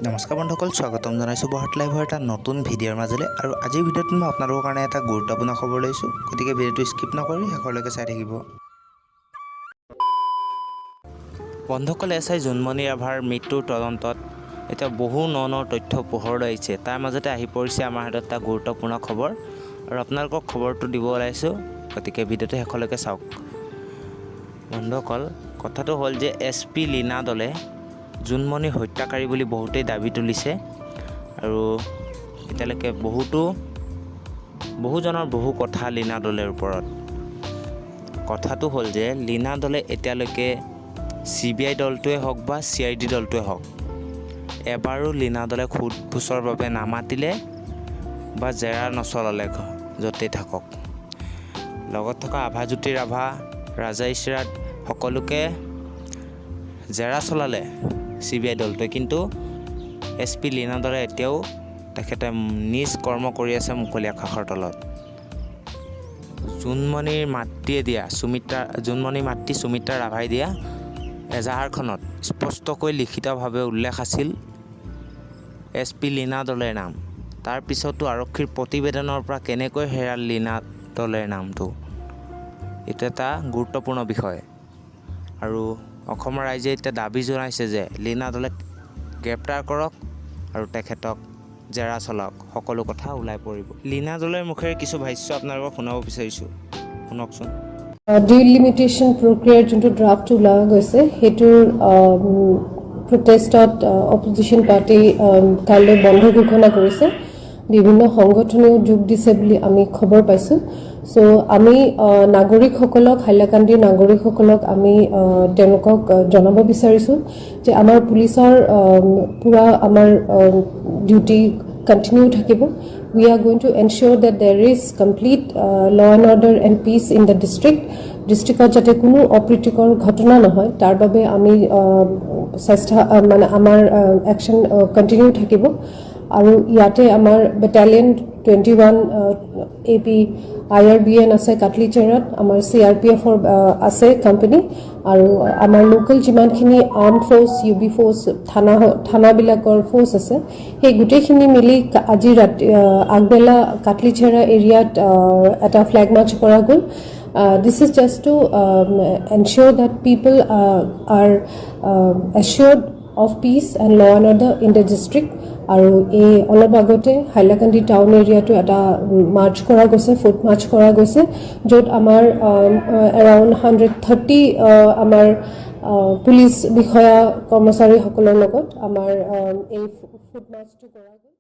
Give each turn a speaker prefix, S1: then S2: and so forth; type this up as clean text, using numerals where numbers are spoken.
S1: নমস্কাৰ বন্ধুসকল, স্বাগতম জনাইছোঁ বহাট লাইভৰ এটা নতুন ভিডিঅ'ৰ মাজলৈ। আৰু আজিৰ ভিডিঅ'টোত মই আপোনালোকৰ কাৰণে এটা গুৰুত্বপূৰ্ণ খবৰ লৈছোঁ, গতিকে ভিডিঅ'টো স্কিপ নকৰি শেষলৈকে চাই থাকিব। বন্ধুসকল, এছআই জুনমনি ৰাভাৰ মৃত্যুৰ তদন্তত এতিয়া বহু ন তথ্য পোহৰলৈ আহিছে। তাৰ মাজতে আহি পৰিছে আমাৰ হাতত এটা গুৰুত্বপূৰ্ণ খবৰ, আৰু আপোনালোকক খবৰটো দিব ওলাইছোঁ, গতিকে ভিডিঅ'টো শেষলৈকে চাওক। বন্ধুসকল, কথাটো হ'ল যে SP লীনা দলে জুনমনি হত্যাকাৰী বুলি বহুতেই দাবী তুলিছে, আৰু এতিয়ালৈকে বহুজনৰ বহু কথা লীনা দলেৰ ওপৰত। কথাটো হ'ল যে লীনা দলে এতিয়ালৈকে CBI দলটোৱে হওক বা CID দলটোৱে হওক, এবাৰো লীনা দলে সোধপোছৰ বাবে নামাতিলে বা জেৰা নচলালে, য'তেই থাকক। লগত থকা আভাজ্যোতি ৰাভা, ৰাজা ইছৰাট সকলোকে জেৰা চলালে CBI দলটোৱে, কিন্তু SP লীনা দলে এতিয়াও তেখেতে নিজ কৰ্ম কৰি আছে মুকলি আকাশৰ তলত। জুনমনিৰ মাতৃ সুমিত্ৰা ৰাভাই দিয়া এজাহাৰখনত স্পষ্টকৈ লিখিতভাৱে উল্লেখ আছিল SP লীনা দলেৰ নাম। তাৰ পিছতো আৰক্ষীৰ প্ৰতিবেদনৰ পৰা কেনেকৈ হেৰাল লীনা দলেৰ নামটো, এইটো এটা গুৰুত্বপূৰ্ণ বিষয়। আৰু অসমৰ ৰাইজে এতিয়া দাবী জনাইছে যে লীনা দলে গ্ৰেপ্তাৰ কৰক আৰু তেখেতক জেৰা চলাওক, সকলো কথা ওলাই পৰিব। লীনা দলেৰ মুখেৰে কিছু ভাষ্য আপোনালোকক শুনাব বিচাৰিছোঁ, শুনকচোন।
S2: ডিলিমিটেশ্যন প্ৰক্ৰিয়াৰ যোনটো ড্ৰাফ্ট ওলোৱা গৈছে, সেইটোৰ প্ৰটেষ্টত অপজিশ্যন পাৰ্টি কাইলৈ বন্ধ ঘোষণা কৰিছে। বিভিন্ন সংগঠনেও যোগ দিছে বুলি আমি খবৰ পাইছোঁ। চ' আমি নাগৰিকসকলক, হাইলাকান্দিৰ নাগৰিকসকলক আমি তেওঁলোকক জনাব বিচাৰিছোঁ যে আমাৰ পুলিচৰ পূৰা আমাৰ ডিউটি কণ্টিনিউ থাকিব। We are going to ensure that there is complete law and order and peace in the district. ডিষ্ট্ৰিক্টত যাতে কোনো অপ্ৰীতিকৰ ঘটনা নহয়, তাৰ বাবে আমি আমাৰ একশ্যন কণ্টিনিউ থাকিব। আৰু ইয়াতে আমাৰ বেটালিয়ন 21 AP IRBN আছে কাটলিচেৰাত, আমাৰ CRPFৰ আছে কোম্পানী, আৰু আমাৰ লোকেল যিমানখিনি আৰ্ম ফ'ৰ্চ, UB ফ'ৰ্চ, থানাবিলাকৰ ফ'ৰ্চ আছে, সেই গোটেইখিনি মিলি আজি আগবেলা কাটলিচেৰা এৰিয়াত এটা ফ্লেগ মাৰ্চ কৰা গ'ল। This is just to ensure that people are assured of peace and law and order in the district. আৰু এই অলপ আগতে হাইলাকান্দি টাউন এৰিয়াটো এটা মাৰ্চ কৰা গৈছে, ফুট মাৰ্চ কৰা গৈছে, য'ত আমাৰ এৰাউণ্ড 130 আমাৰ পুলিচ বিষয়া কৰ্মচাৰীসকলৰ লগত আমাৰ এই ফুট মাৰ্চটো কৰা গ'ল।